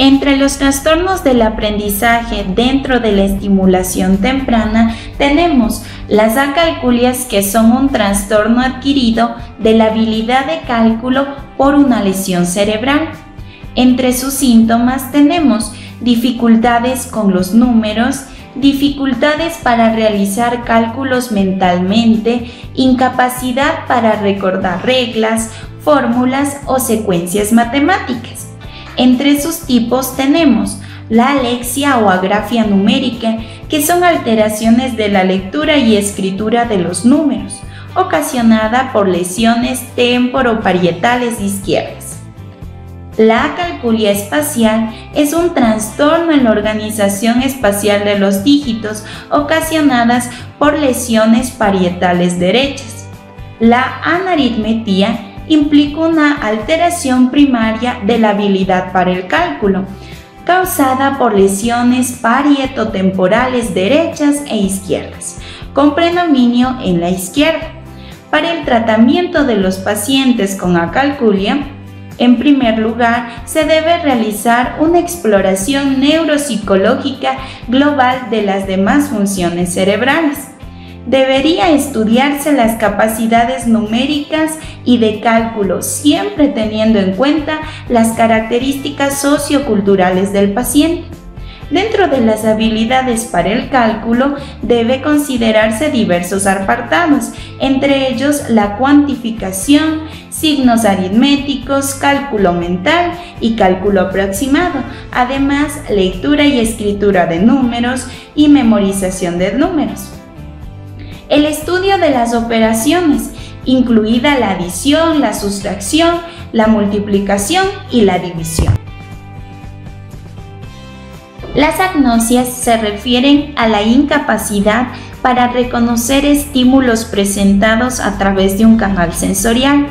Entre los trastornos del aprendizaje dentro de la estimulación temprana tenemos las acalculias, que son un trastorno adquirido de la habilidad de cálculo por una lesión cerebral. Entre sus síntomas tenemos dificultades con los números, dificultades para realizar cálculos mentalmente, incapacidad para recordar reglas, fórmulas o secuencias matemáticas. Entre sus tipos tenemos la alexia o agrafia numérica, que son alteraciones de la lectura y escritura de los números, ocasionada por lesiones temporoparietales izquierdas. La acalculia espacial es un trastorno en la organización espacial de los dígitos, ocasionadas por lesiones parietales derechas. La anaritmetía implica una alteración primaria de la habilidad para el cálculo, causada por lesiones parietotemporales derechas e izquierdas, con predominio en la izquierda. Para el tratamiento de los pacientes con acalculia, en primer lugar, se debe realizar una exploración neuropsicológica global de las demás funciones cerebrales. Debería estudiarse las capacidades numéricas y de cálculo, siempre teniendo en cuenta las características socioculturales del paciente. Dentro de las habilidades para el cálculo debe considerarse diversos apartados, entre ellos la cuantificación, signos aritméticos, cálculo mental y cálculo aproximado, además lectura y escritura de números y memorización de números. El estudio de las operaciones, incluida la adición, la sustracción, la multiplicación y la división. Las agnosias se refieren a la incapacidad para reconocer estímulos presentados a través de un canal sensorial.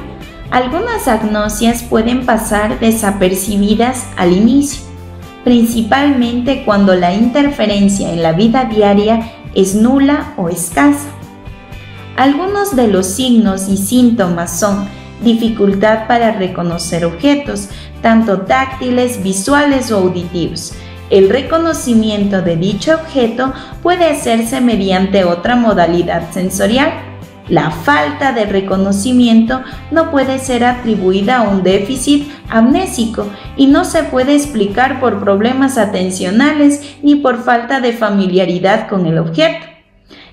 Algunas agnosias pueden pasar desapercibidas al inicio, principalmente cuando la interferencia en la vida diaria es nula o escasa. Algunos de los signos y síntomas son dificultad para reconocer objetos, tanto táctiles, visuales o auditivos. El reconocimiento de dicho objeto puede hacerse mediante otra modalidad sensorial. La falta de reconocimiento no puede ser atribuida a un déficit amnésico y no se puede explicar por problemas atencionales ni por falta de familiaridad con el objeto.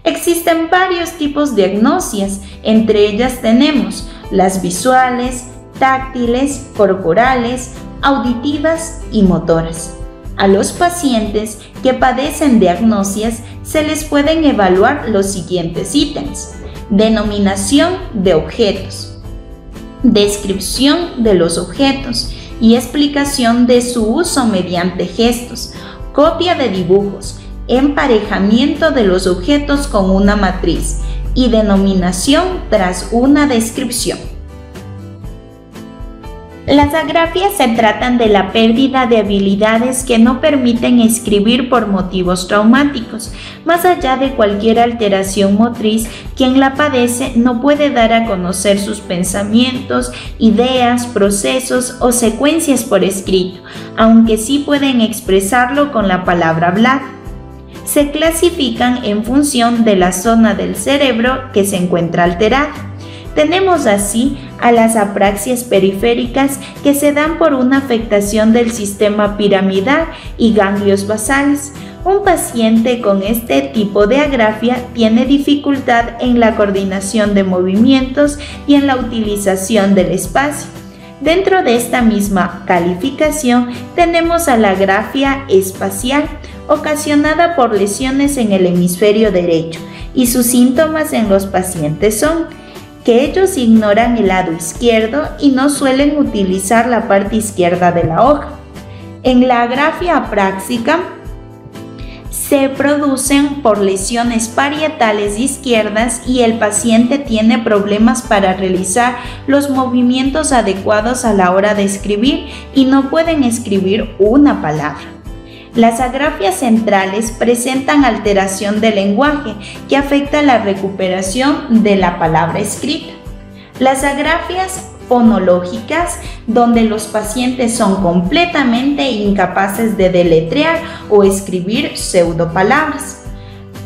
Existen varios tipos de agnosias, entre ellas tenemos las visuales, táctiles, corporales, auditivas y motoras. A los pacientes que padecen de agnosias se les pueden evaluar los siguientes ítems: denominación de objetos, descripción de los objetos y explicación de su uso mediante gestos, copia de dibujos, emparejamiento de los objetos con una matriz y denominación tras una descripción. Las agrafias se tratan de la pérdida de habilidades que no permiten escribir por motivos traumáticos. Más allá de cualquier alteración motriz, quien la padece no puede dar a conocer sus pensamientos, ideas, procesos o secuencias por escrito, aunque sí pueden expresarlo con la palabra hablada. Se clasifican en función de la zona del cerebro que se encuentra alterada. Tenemos así a las apraxias periféricas, que se dan por una afectación del sistema piramidal y ganglios basales. Un paciente con este tipo de agrafia tiene dificultad en la coordinación de movimientos y en la utilización del espacio. Dentro de esta misma calificación tenemos a la agrafia espacial, ocasionada por lesiones en el hemisferio derecho, y sus síntomas en los pacientes son que ellos ignoran el lado izquierdo y no suelen utilizar la parte izquierda de la hoja. En la agrafia apráxica se producen por lesiones parietales izquierdas y el paciente tiene problemas para realizar los movimientos adecuados a la hora de escribir y no pueden escribir una palabra. Las agrafias centrales presentan alteración del lenguaje que afecta la recuperación de la palabra escrita. Las agrafias fonológicas, donde los pacientes son completamente incapaces de deletrear o escribir pseudopalabras.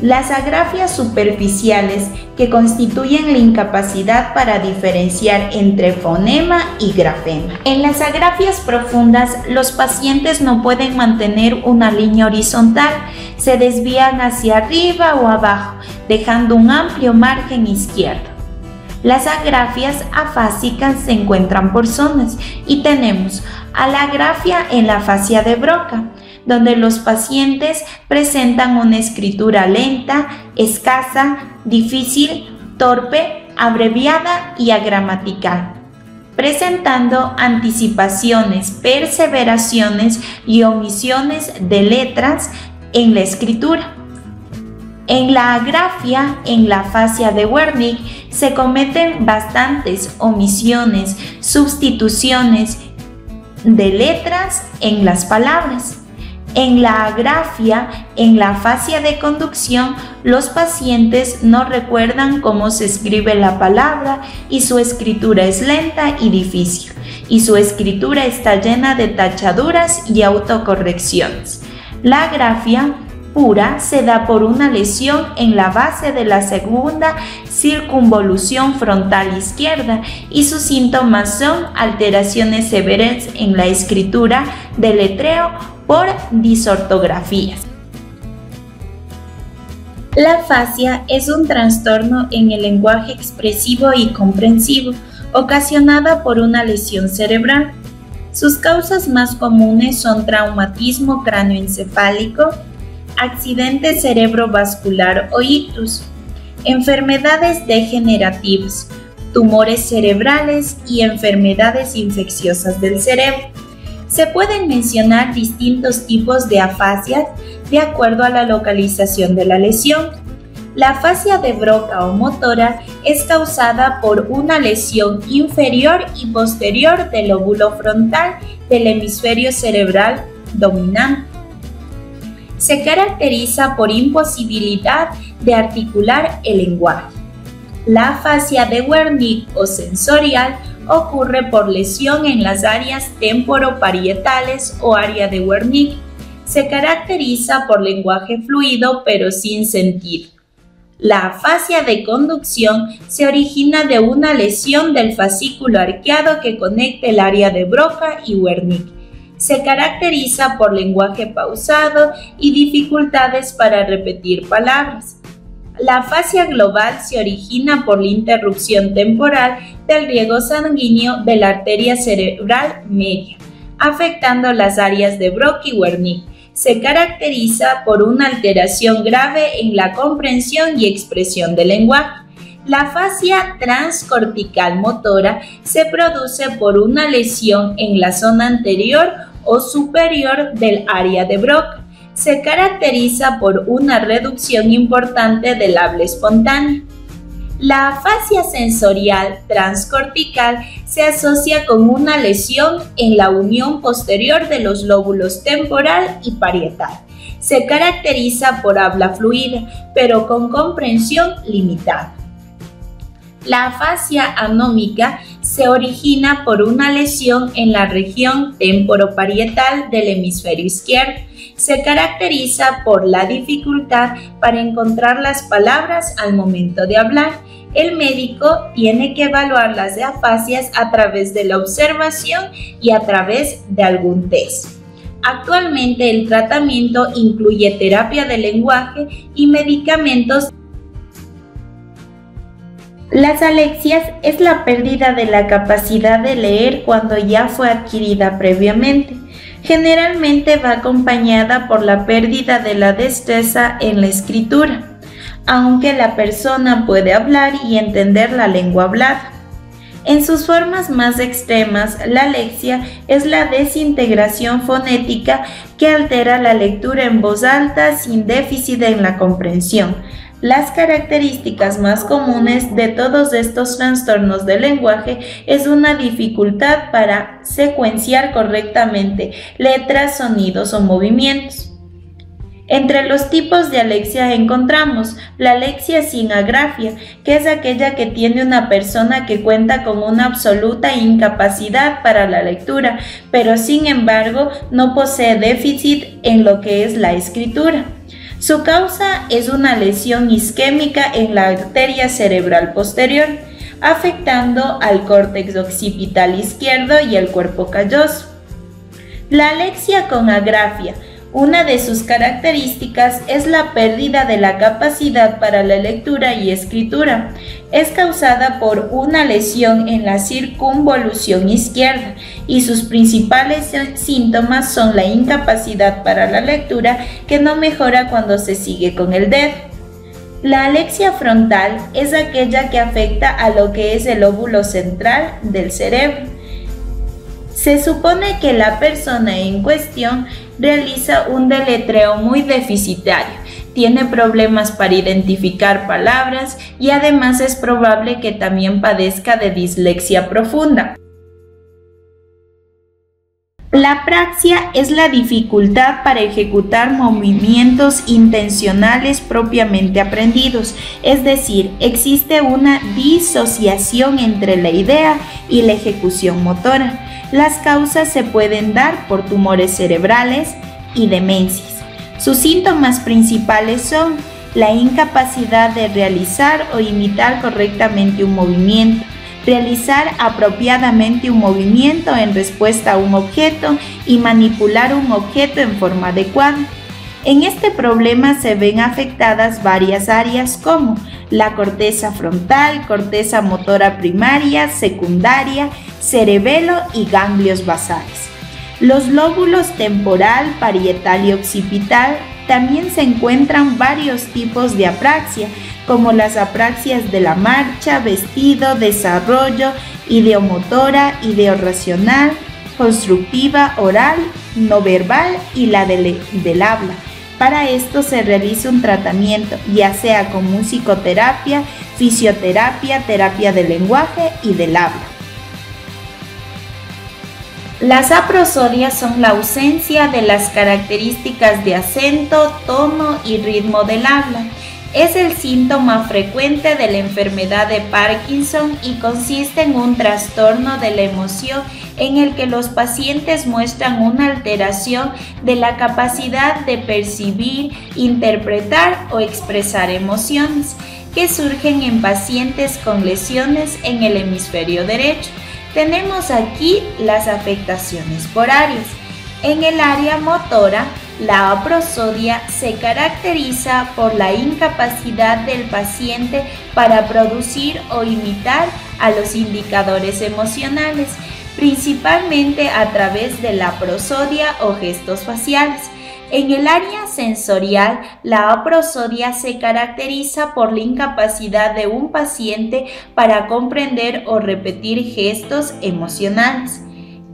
Las agrafias superficiales, que constituyen la incapacidad para diferenciar entre fonema y grafema. En las agrafias profundas, los pacientes no pueden mantener una línea horizontal, se desvían hacia arriba o abajo, dejando un amplio margen izquierdo. Las agrafias afásicas se encuentran por zonas y tenemos a la agrafia en la fascia de Broca, donde los pacientes presentan una escritura lenta, escasa, difícil, torpe, abreviada y agramatical, presentando anticipaciones, perseveraciones y omisiones de letras en la escritura. En la agrafia, en la fascia de Wernicke, se cometen bastantes omisiones, sustituciones de letras en las palabras. En la agrafia, en la fascia de conducción, los pacientes no recuerdan cómo se escribe la palabra y su escritura es lenta y difícil, y su escritura está llena de tachaduras y autocorrecciones. La agrafia pura se da por una lesión en la base de la segunda circunvolución frontal izquierda y sus síntomas son alteraciones severas en la escritura, deletreo por disortografías. La afasia es un trastorno en el lenguaje expresivo y comprensivo ocasionada por una lesión cerebral. Sus causas más comunes son traumatismo cráneoencefálico, accidente cerebrovascular o ictus, enfermedades degenerativas, tumores cerebrales y enfermedades infecciosas del cerebro. Se pueden mencionar distintos tipos de afasias de acuerdo a la localización de la lesión. La afasia de Broca o motora es causada por una lesión inferior y posterior del lóbulo frontal del hemisferio cerebral dominante. Se caracteriza por imposibilidad de articular el lenguaje. La afasia de Wernicke o sensorial ocurre por lesión en las áreas temporoparietales o área de Wernicke. Se caracteriza por lenguaje fluido pero sin sentido. La afasia de conducción se origina de una lesión del fascículo arqueado que conecta el área de Broca y Wernicke. Se caracteriza por lenguaje pausado y dificultades para repetir palabras. La afasia global se origina por la interrupción temporal del riego sanguíneo de la arteria cerebral media, afectando las áreas de Broca y Wernicke. Se caracteriza por una alteración grave en la comprensión y expresión del lenguaje. La afasia transcortical motora se produce por una lesión en la zona anterior o superior del área de Broca. Se caracteriza por una reducción importante del habla espontánea. La afasia sensorial transcortical se asocia con una lesión en la unión posterior de los lóbulos temporal y parietal. Se caracteriza por habla fluida, pero con comprensión limitada. La afasia anómica se origina por una lesión en la región temporoparietal del hemisferio izquierdo. Se caracteriza por la dificultad para encontrar las palabras al momento de hablar. El médico tiene que evaluar las afasias a través de la observación y a través de algún test. Actualmente el tratamiento incluye terapia del lenguaje y medicamentos. Las alexias es la pérdida de la capacidad de leer cuando ya fue adquirida previamente. Generalmente va acompañada por la pérdida de la destreza en la escritura, aunque la persona puede hablar y entender la lengua hablada. En sus formas más extremas, la alexia es la desintegración fonética que altera la lectura en voz alta sin déficit en la comprensión. Las características más comunes de todos estos trastornos del lenguaje es una dificultad para secuenciar correctamente letras, sonidos o movimientos. Entre los tipos de alexia encontramos la alexia sin agrafia, que es aquella que tiene una persona que cuenta con una absoluta incapacidad para la lectura, pero sin embargo no posee déficit en lo que es la escritura. Su causa es una lesión isquémica en la arteria cerebral posterior, afectando al córtex occipital izquierdo y el cuerpo calloso. La alexia con agrafia. Una de sus características es la pérdida de la capacidad para la lectura y escritura. Es causada por una lesión en la circunvolución izquierda y sus principales síntomas son la incapacidad para la lectura, que no mejora cuando se sigue con el dedo. La alexia frontal es aquella que afecta a lo que es el lóbulo central del cerebro. Se supone que la persona en cuestión realiza un deletreo muy deficitario, tiene problemas para identificar palabras y además es probable que también padezca de dislexia profunda. La apraxia es la dificultad para ejecutar movimientos intencionales propiamente aprendidos, es decir, existe una disociación entre la idea y la ejecución motora. Las causas se pueden dar por tumores cerebrales y demencias. Sus síntomas principales son la incapacidad de realizar o imitar correctamente un movimiento, realizar apropiadamente un movimiento en respuesta a un objeto y manipular un objeto en forma adecuada. En este problema se ven afectadas varias áreas como la corteza frontal, corteza motora primaria, secundaria, cerebelo y ganglios basales. Los lóbulos temporal, parietal y occipital. También se encuentran varios tipos de apraxia, como las apraxias de la marcha, vestido, desarrollo, ideomotora, ideorracional, constructiva, oral, no verbal y la del habla. Para esto se realiza un tratamiento, ya sea con musicoterapia, fisioterapia, terapia del lenguaje y del habla. Las aprosodias son la ausencia de las características de acento, tono y ritmo del habla. Es el síntoma frecuente de la enfermedad de Parkinson y consiste en un trastorno de la emoción en el que los pacientes muestran una alteración de la capacidad de percibir, interpretar o expresar emociones, que surgen en pacientes con lesiones en el hemisferio derecho. Tenemos aquí las afectaciones por áreas. En el área motora, la aprosodia se caracteriza por la incapacidad del paciente para producir o imitar a los indicadores emocionales, principalmente a través de la prosodia o gestos faciales. En el área sensorial, la aprosodia se caracteriza por la incapacidad de un paciente para comprender o repetir gestos emocionales.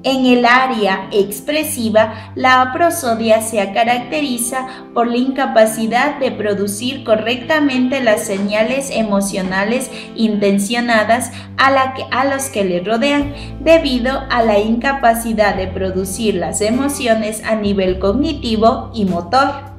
En el área expresiva, la aprosodia se caracteriza por la incapacidad de producir correctamente las señales emocionales intencionadas a los que le rodean, debido a la incapacidad de producir las emociones a nivel cognitivo y motor.